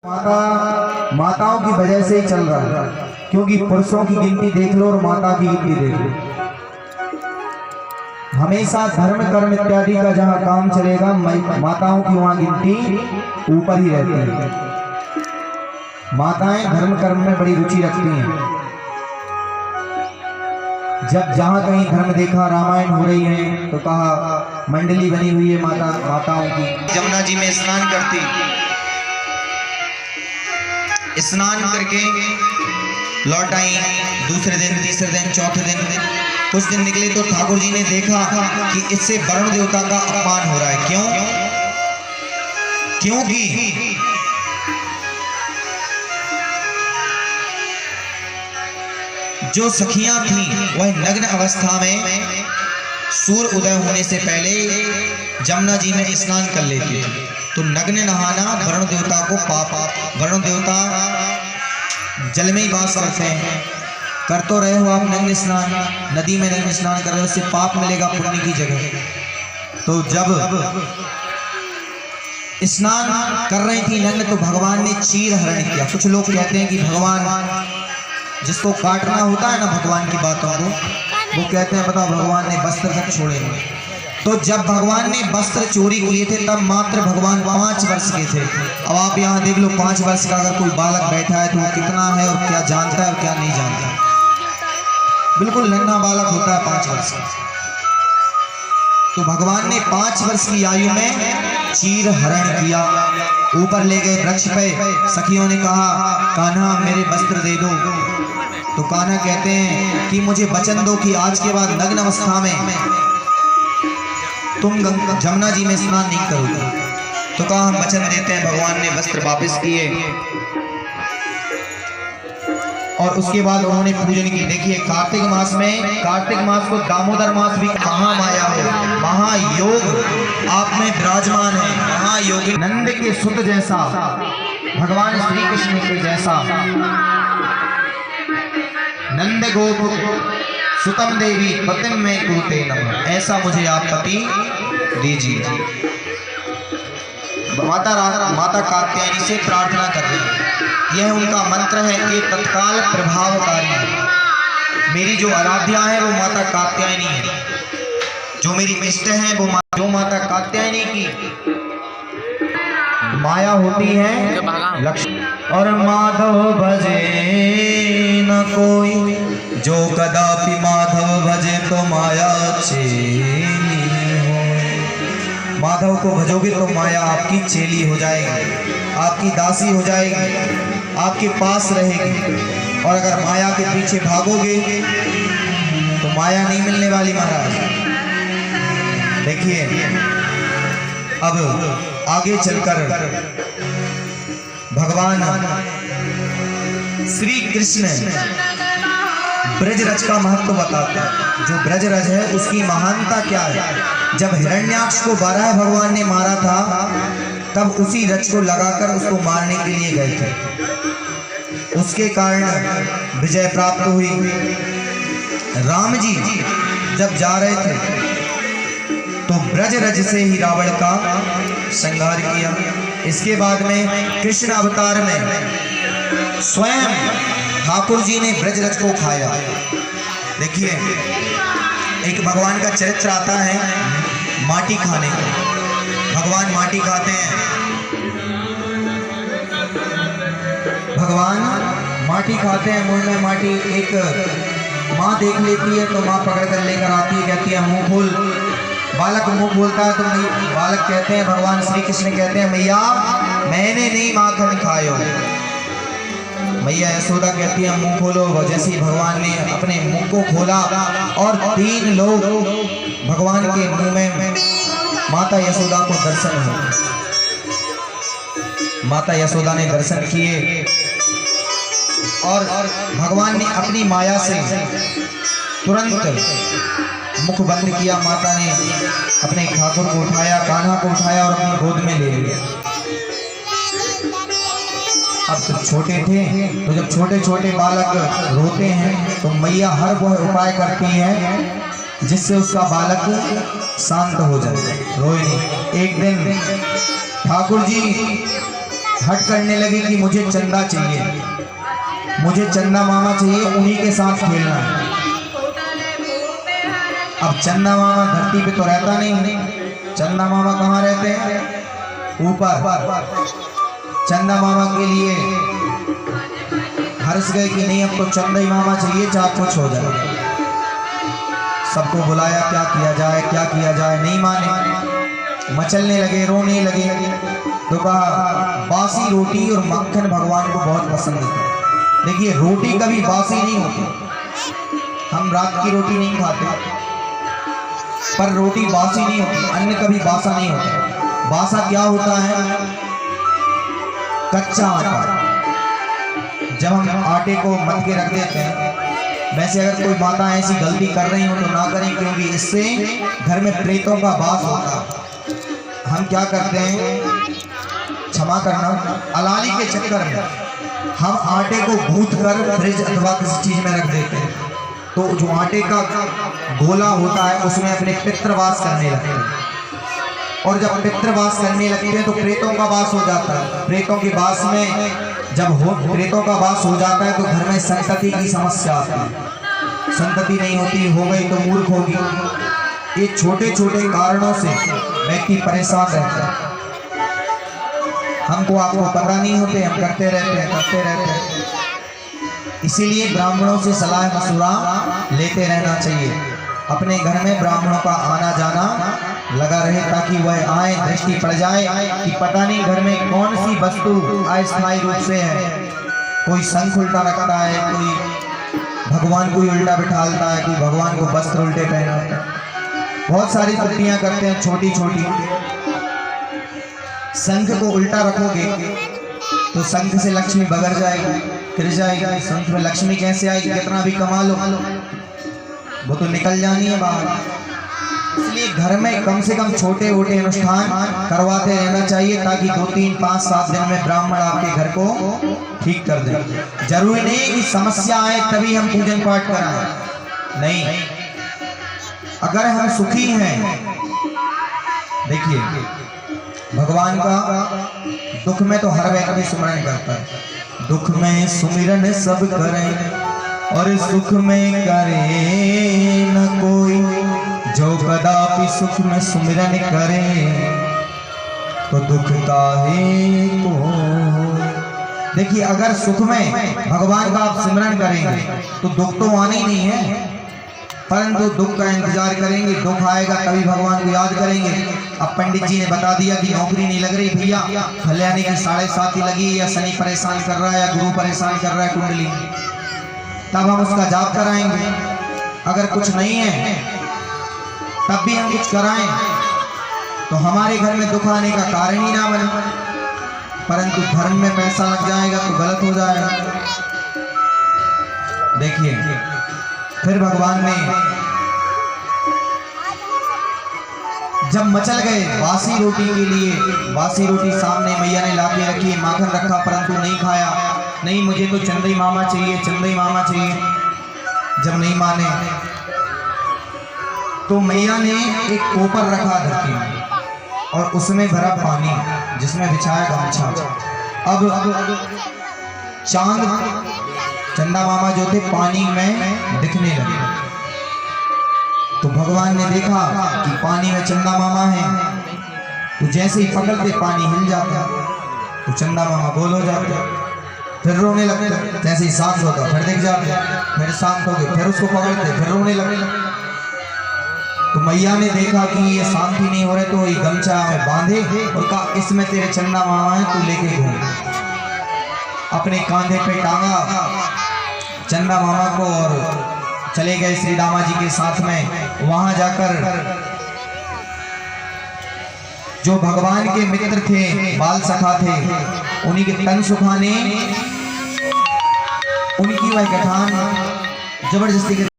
माताओं की वजह से ही चल रहा है, क्योंकि पुरुषों की गिनती देख लो और माता की गिनती देख लो। हमेशा धर्म कर्म इत्यादि का जहाँ काम चलेगा माताओं की वहाँ गिनती ऊपर ही रहती है। माताएं धर्म कर्म में बड़ी रुचि रखती हैं। जब जहाँ कहीं धर्म देखा, रामायण हो रही है तो कहा मंडली बनी हुई है माताओं की। जमुना जी में स्नान करती, स्नान करके लौट आई। दूसरे दिन, तीसरे दिन, चौथे दिन, कुछ दिन निकले तो ठाकुर जी ने देखा कि इससे वरुण देवता का अपमान हो रहा है। क्योंकि जो सखियां थी वह नग्न अवस्था में सूर्य उदय होने से पहले जमुना जी में स्नान कर लेती थी। तो नग्न नहाना वरुण देवता को पाप, वरुण देवता जल में ही वास करते हैं। कर तो रहे हो आप नग्न स्नान, नदी में नग्न स्नान कर रहे हो, उससे पाप मिलेगा पुण्य की जगह। तो जब स्नान कर रही थी नग्न तो भगवान ने चीर हरण किया। कुछ लोग कहते हैं कि भगवान जिसको काटना होता है ना भगवान की बातों को, वो कहते हैं बताओ भगवान ने वस्त्र तक छोड़े। तो जब भगवान ने वस्त्र चोरी किए थे तब मात्र भगवान 5 वर्ष के थे। अब आप यहाँ देख लो 5 वर्ष का अगर कोई बालक बैठा है तो वो कितना है और क्या जानता है और क्या नहीं जानता। बिल्कुल नन्हा बालक होता है 5 वर्ष का। तो भगवान ने 5 वर्ष की आयु में चीर हरण किया। ऊपर ले गए वृक्ष पे। सखियों ने कहा कान्हा मेरे वस्त्र दे दो। तो कान्हा कहते हैं कि मुझे वचन दो कि आज के बाद नग्न अवस्था में तुम जमुना जी में स्नान नहीं करोगे। तो कहा हम वचन देते हैं। भगवान ने वस्त्र वापस किए और उसके बाद उन्होंने पूजन की। देखिए कार्तिक मास में, कार्तिक मास को दामोदर मास भी, महामाया है, महायोग आप में विराजमान है। महायोगी नंद के सुत जैसा, भगवान श्री कृष्ण के जैसा नंद गोप सुतम देवी पतिम में कुरुते नमः, ऐसा मुझे आप पति दीजिए। माता कात्यायनी से प्रार्थना कर रही है। यह उनका मंत्र है कि तत्काल प्रभावकारी है। मेरी जो आराध्या है वो माता कात्यायनी है। जो मेरी इष्ट है वो जो माता कात्यायनी की माया होती है लक्ष्मी। और माधव भजे न कोई जो कदापि माधव भजे तो माया चेली हो। माधव को भजोगे तो माया आपकी चेली हो जाएगी, आपकी दासी हो जाएगी, आपके पास रहेगी। और अगर माया के पीछे भागोगे तो माया नहीं मिलने वाली महाराज। देखिए अब आगे चलकर भगवान श्री कृष्ण ब्रजरज का महत्व बताते हैं। जो ब्रजरज है उसकी महानता क्या है। जब हिरण्याक्ष को 12 भगवान ने मारा था तब उसी रज को लगाकर उसको मारने के लिए गए थे। उसके कारण विजय प्राप्त हुई। राम जी जब जा रहे थे तो ब्रजरज से ही रावण का संहार किया। इसके बाद में कृष्ण अवतार में स्वयं ठाकुर जी ने ब्रजरज को खाया। देखिए एक भगवान का चरित्र आता है माटी खाने का। भगवान माटी खाते हैं। भगवान माटी खाते हैं, मुंह में माटी। एक माँ देख लेती है तो माँ पकड़ कर लेकर आती है, कहती है मुंह खोल। बालक मुंह खोलता है तो बालक कहते हैं, भगवान श्री कृष्ण कहते हैं मैया मैंने नहीं माखन खायो। मैया यशोदा कहती है मुंह खोलो। जैसे ही भगवान ने अपने मुंह को खोला और 3 लोग भगवान के मुंह में माता यशोदा को दर्शन हुआ। माता यशोदा ने दर्शन किए और भगवान ने अपनी माया से तुरंत मुख बंद किया। माता ने अपने ठाकुर को उठाया, कान्हा को उठाया और अपनी गोद में ले लिया। अब तो छोटे थे तो जब छोटे छोटे बालक रोते हैं तो मैया हर वह उपाय करती है जिससे उसका बालक शांत हो जाए, रोए नहीं। एक दिन ठाकुर जी हट करने लगे कि मुझे चंदा चाहिए, मुझे चंदा मामा चाहिए, उन्हीं के साथ खेलना है। अब चंदा मामा धरती पे तो रहता नहीं, चंदा मामा कहाँ रहते हैं? ऊपर। चंदा मामा के लिए हर्ष गए कि नहीं, अब तो चंदा ही मामा चाहिए, चाहे कुछ हो जाए। सबको बुलाया, क्या किया जाए, क्या किया जाए, नहीं माने, मचलने लगे, रोने लगे। तो कहा बासी रोटी और मक्खन भगवान को बहुत पसंद है। देखिए रोटी कभी बासी नहीं होती, हम रात की रोटी नहीं खाते, पर रोटी बासी नहीं होती, अन्न कभी बासा नहीं होता। बासा क्या होता है? कच्चा आटा। जब हम आटे को मथ के रख देते हैं, वैसे अगर कोई माता ऐसी गलती कर रही हो तो ना करें, क्योंकि इससे घर में प्रेतों का वास होता है। हम क्या करते हैं, क्षमा करना, अलाली के चक्कर में हम आटे को गूंथ कर फ्रिज अथवा किसी चीज में रख देते हैं, तो जो आटे का गोला होता है उसमें अपने पितृवास करने लगते हैं, और जब पितृवास करने लगते हैं तो प्रेतों का वास हो जाता है। प्रेतों के वास में जब प्रेतों का वास हो जाता है तो घर में संतति की समस्या आती है। संतति नहीं होती, हो गई तो मूर्ख होगी। ये छोटे छोटे कारणों से व्यक्ति परेशान रहता है। हमको आपको पता नहीं होते, हम करते रहते हैं। इसीलिए ब्राह्मणों से सलाह मशुरा लेते रहना चाहिए। अपने घर में ब्राह्मणों का आना जाना लगा रहे, ताकि वह आए, दृष्टि पड़ जाए कि पता नहीं घर में कौन सी वस्तु अस्थायी रूप से है। कोई शंख उल्टा रखता है, कोई भगवान को उल्टा बिठालता है, कोई भगवान को वस्त्र उल्टे पहनाता है, बहुत सारी त्रुटियां करते हैं छोटी छोटी। शंख को उल्टा रखोगे तो शंख से लक्ष्मी बगर जाएगी, गिर जाएगी। शंख में लक्ष्मी कैसे आएगी? कितना भी कमा लो, वो तो निकल जानी है बाहर। इसलिए घर में कम से कम छोटे मोटे अनुष्ठान करवाते रहना चाहिए, ताकि 2, 3, 5, 7 दिन में ब्राह्मण आपके घर को ठीक कर दे। जरूरी नहीं कि समस्या आए तभी हम पूजन पाठ कराएं, नहीं। अगर हम सुखी हैं, देखिए भगवान का दुख में तो हर व्यक्ति सुमरन करता है। दुख में सुमिरन सब करें और सुख में करे न कोई, जो कदापि सुख में सुमिरन करे तो दुख काहे को। देखिए अगर सुख में भगवान का आप सिमरन करेंगे तो दुख तो आना ही नहीं है, परंतु दुख का इंतजार करेंगे। दुख आएगा तभी भगवान को याद करेंगे। अब पंडित जी ने बता दिया कि नौकरी नहीं लग रही भैया, कल्याणी की 7.5 ही लगी, या शनि परेशान कर रहा है, या गुरु परेशान कर रहा है कुंडली, तब हम उसका जाप कराएंगे। अगर कुछ नहीं है तब भी हम कुछ कराएं तो हमारे घर में दुख आने का कारण ही ना बने। परंतु धर्म में पैसा लग जाएगा तो गलत हो जाएगा। देखिए फिर भगवान ने जब मचल गए बासी रोटी के लिए, बासी रोटी सामने मैया ने लाके रखी, माखन रखा, परंतु नहीं खाया। नहीं, मुझे तो चंदई मामा चाहिए, चंदई मामा चाहिए। जब नहीं माने तो मैया ने एक कोपर रखा धरती में और उसमें भरा पानी, जिसमें बिछाया गमछा। अब चांद चंदा मामा जो थे पानी में दिखने लगे, तो भगवान ने देखा कि पानी में चंदा मामा है, तो जैसे ही पकड़ते पानी हिल जाता, तो चंदा मामा गोल हो जाते, फिर रोने लगते। जैसे ही शांत होता फिर दिख जाते, फिर शांत हो गए, फिर उसको पकड़ते, फिर रोने लगते। तो मैया ने देखा कि ये शांति नहीं हो रहे, तो ये गमछा में बांधे और कहा इसमें तेरे चंदा मामा है, तू लेके घूम। अपने कांधे पे टांगा चंदा मामा को और चले गए श्री दामा जी के साथ में। वहां जाकर जो भगवान के मित्र थे, बाल सखा थे, उन्हीं के तन सुखाने, उनकी वह गठान जबरदस्ती